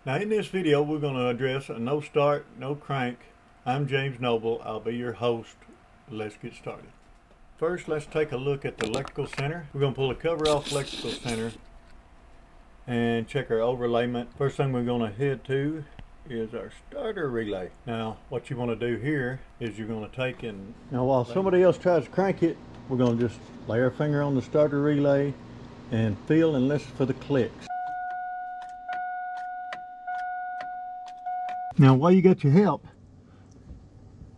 Now in this video we're going to address a no start, no crank. I'm James Noble. I'll be your host. Let's get started. First, let's take a look at the electrical center. We're going to pull the cover off electrical center and check our overlayment. First thing we're going to head to is our starter relay. Now what you want to do here is you're going to take and now while somebody else tries to crank it, we're going to just lay our finger on the starter relay and feel and listen for the clicks. Now while you got your help,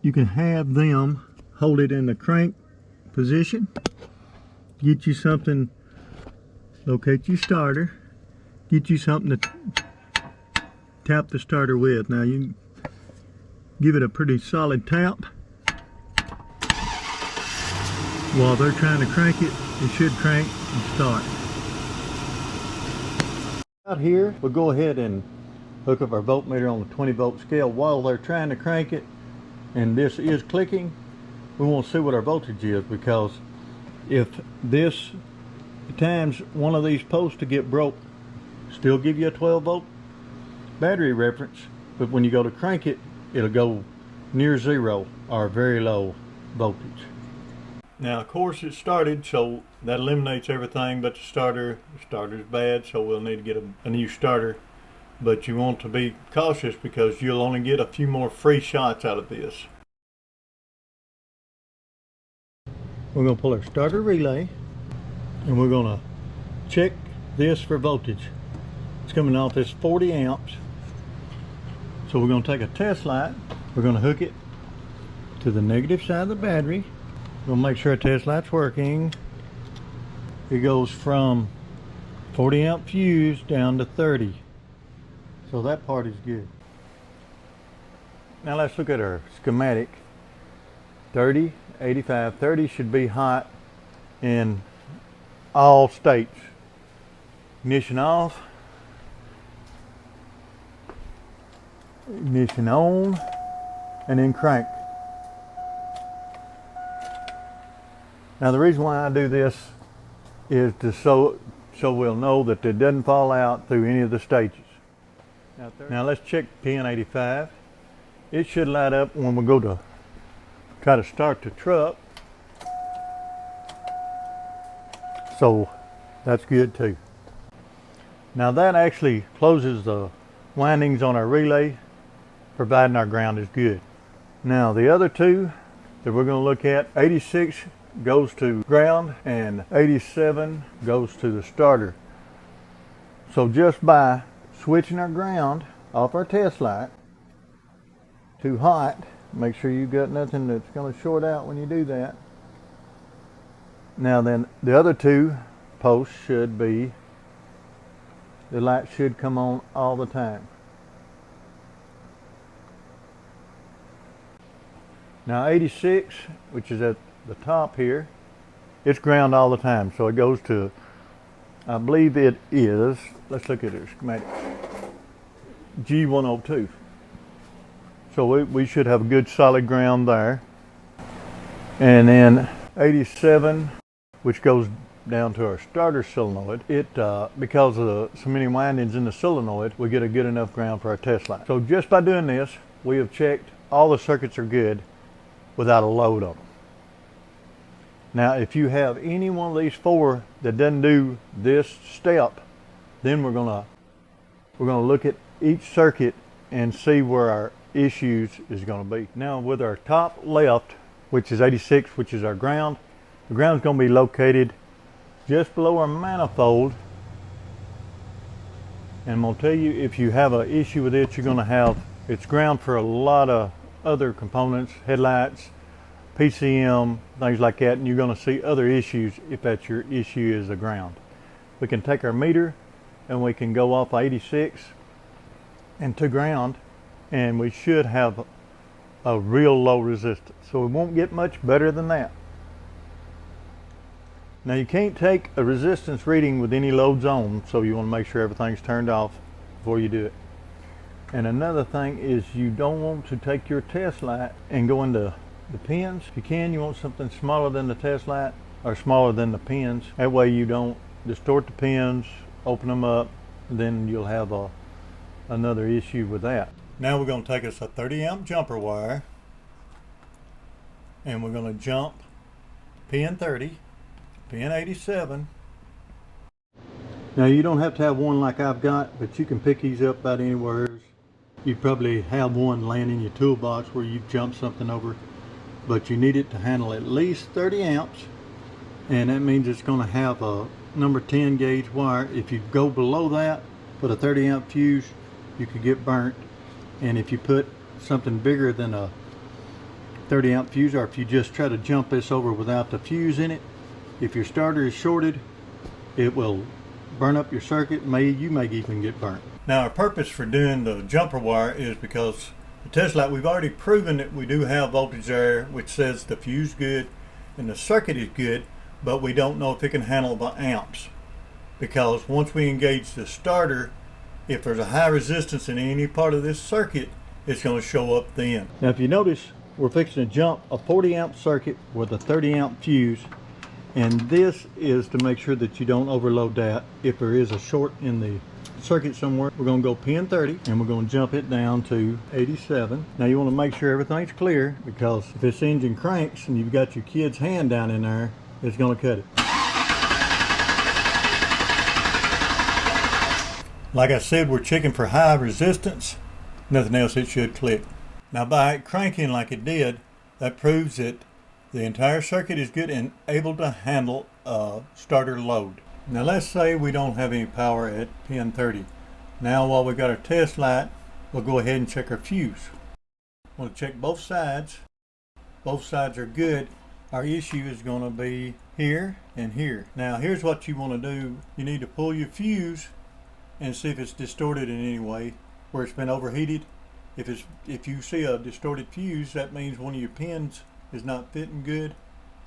you can have them hold it in the crank position, get you something, locate your starter, get you something to tap the starter with. Now you give it a pretty solid tap. While they're trying to crank it, it should crank and start. Out here, we'll go ahead and hook up our voltmeter on the 20-volt scale while they're trying to crank it, and this is clicking. We want to see what our voltage is, because if this times one of these posts to get broke, still give you a 12-volt battery reference, but when you go to crank it, it'll go near zero or very low voltage. Now of course it started, so that eliminates everything but the starter. The starter's bad, so we'll need to get a new starter. But you want to be cautious because you'll only get a few more free shots out of this. We're going to pull our starter relay and we're going to check this for voltage. It's coming off this 40 amps. So we're going to take a test light. We're going to hook it to the negative side of the battery. We'll make sure our test light's working. It goes from 40 amp fuse down to 30. So that part is good. Now let's look at our schematic. 30, 85, 30 should be hot in all states. Ignition off, ignition on, and then crank. Now the reason why I do this is to so we'll know that it doesn't fall out through any of the stages. Now let's check pin 85. It should light up when we go to try to start the truck. So that's good too. Now that actually closes the windings on our relay, providing our ground is good. Now the other two that we're going to look at, 86 goes to ground and 87 goes to the starter. So just by switching our ground off our test light to hot, make sure you got nothing that's going to short out when you do that. Now then the other two posts should be, the light should come on all the time. Now 86, which is at the top here, it's ground all the time, so it goes to, I believe it is, let's look at it, schematic, G102. So we should have a good solid ground there. And then 87, which goes down to our starter solenoid, it because of so many windings in the solenoid, we get a good enough ground for our test light. So just by doing this, we have checked all the circuits are good without a load on them. Now if you have any one of these four that doesn't do this step, then we're gonna look at each circuit and see where our issues is going to be. Now with our top left, which is 86, which is our ground, the ground is going to be located just below our manifold. And I'm going to tell you, if you have an issue with it, you're going to have, it's ground for a lot of other components, headlights, PCM, things like that, and you're going to see other issues if that's your issue is the ground. We can take our meter and we can go off 86 and to ground, and we should have a real low resistance. So we won't get much better than that. Now you can't take a resistance reading with any loads on, so you want to make sure everything's turned off before you do it. And another thing is you don't want to take your test light and go into the pins. If you can, you want something smaller than the test light or smaller than the pins. That way you don't distort the pins, open them up, then you'll have a another issue with that. Now we're going to take us a 30 amp jumper wire and we're going to jump pin 30, pin 87. Now you don't have to have one like I've got, but you can pick these up about anywhere. You probably have one laying in your toolbox where you've jumped something over, but you need it to handle at least 30 amps, and that means it's going to have a number 10 gauge wire. If you go below that, put a 30 amp fuse, you could get burnt. And if you put something bigger than a 30 amp fuse, or if you just try to jump this over without the fuse in it, if your starter is shorted, it will burn up your circuit. You may even get burnt. Now our purpose for doing the jumper wire is because the test light, we've already proven that we do have voltage there, which says the fuse good and the circuit is good, but we don't know if it can handle the amps, because once we engage the starter, if there's a high resistance in any part of this circuit, it's going to show up then. Now if you notice, we're fixing to jump a 40 amp circuit with a 30 amp fuse, and this is to make sure that you don't overload that. If there is a short in the circuit somewhere, we're going to go pin 30 and we're going to jump it down to 87. Now you want to make sure everything's clear, because if this engine cranks and you've got your kid's hand down in there, it's going to cut it. Like I said, we're checking for high resistance. Nothing else, it should click. Now by it cranking like it did, that proves that the entire circuit is good and able to handle a starter load. Now let's say we don't have any power at pin 30. Now while we've got our test light, we'll go ahead and check our fuse. We'll check both sides. Both sides are good. Our issue is going to be here and here. Now here's what you want to do. You need to pull your fuse and see if it's distorted in any way, where it's been overheated. If you see a distorted fuse, that means one of your pins is not fitting good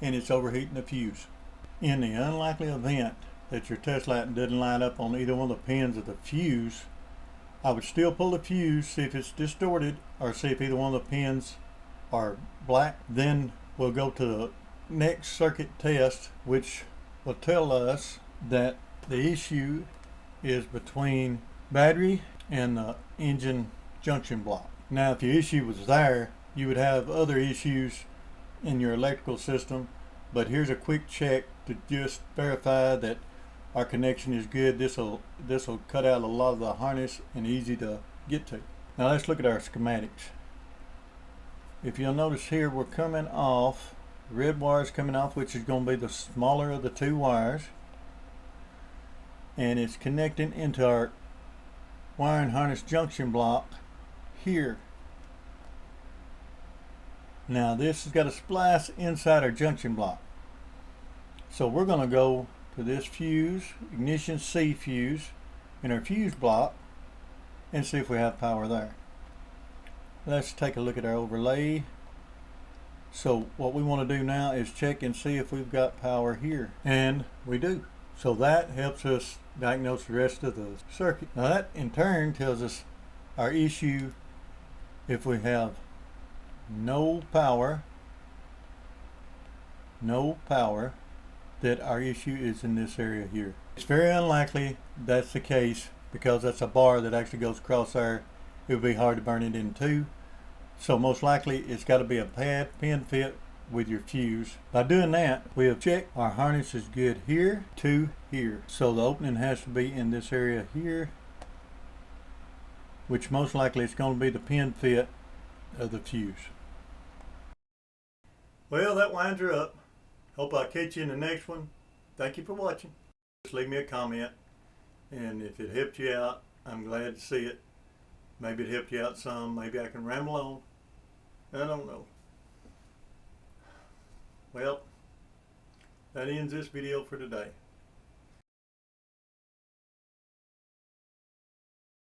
and it's overheating the fuse. In the unlikely event that your test light doesn't line up on either one of the pins of the fuse, I would still pull the fuse, see if it's distorted, or see if either one of the pins are black. Then we'll go to the next circuit test, which will tell us that the issue is between battery and the engine junction block. Now if your issue was there, you would have other issues in your electrical system, but here's a quick check to just verify that our connection is good. This will cut out a lot of the harness and easy to get to. Now let's look at our schematics. If you'll notice here, we're coming off, the red wire is coming off, which is going to be the smaller of the two wires, and it's connecting into our wiring harness junction block here. Now this has got a splice inside our junction block. So we're going to go to this fuse, ignition C fuse, in our fuse block and see if we have power there. Let's take a look at our overlay. So what we want to do now is check and see if we've got power here, and we do. So that helps us diagnose the rest of the circuit. Now that in turn tells us our issue. If we have no power, that our issue is in this area here. It's very unlikely that's the case, because that's a bar that actually goes across there. It would be hard to burn it in two. So most likely it's got to be a pin fit with your fuse. By doing that, we have checked our harness is good here to here. So the opening has to be in this area here, which most likely it's going to be the pin fit of the fuse. Well, that winds her up. Hope I'll catch you in the next one. Thank you for watching. Just leave me a comment, and if it helped you out, I'm glad to see it. Maybe it helped you out some. Maybe I can ramble on. I don't know. Well, that ends this video for today.